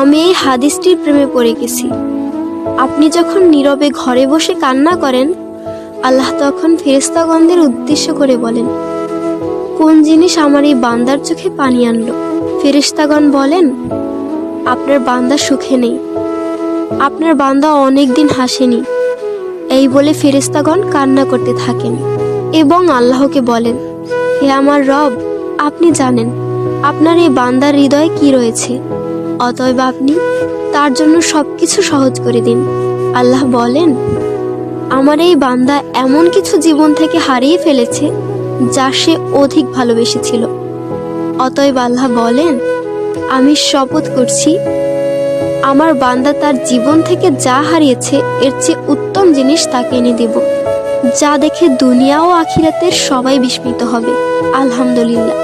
আমি এই হাদিসটির প্রেমে পড়ে গেছি। আপনি যখন নীরবে ঘরে বসে কান্না করেন, আল্লাহ তখন ফেরেশতাগণদের উদ্দেশ্য করে বলেন, কোন জিনিস আমার এই বান্দার চোখে পানি আনলো? ফেরেশতাগণ বলেন, আপনার বান্দা সুখে নেই, আপনার বান্দা অনেকদিন হাসেনি। এই বলে ফেরেশতাগণ কান্না করতে থাকেন এবং আল্লাহকে বলেন, হে আমার রব, আপনি জানেন আপনার এই বান্দার হৃদয়ে কি রয়েছে, অতএব আপনি তার জন্য সবকিছু সহজ করে দিন। আল্লাহ বলেন, আমার এই বান্দা এমন কিছু জীবন থেকে হারিয়ে ফেলেছে যা সে অধিক ভালোবেসেছিল। অতএব আল্লাহ বলেন, আমি শপথ করছি, আমার বান্দা তার জীবন থেকে যা হারিয়েছে এর চেয়ে উত্তম জিনিস তাকে এনে দেব, যা দেখে দুনিয়া ও আখিরাতের সবাই বিস্মিত হবে। আলহামদুলিল্লাহ।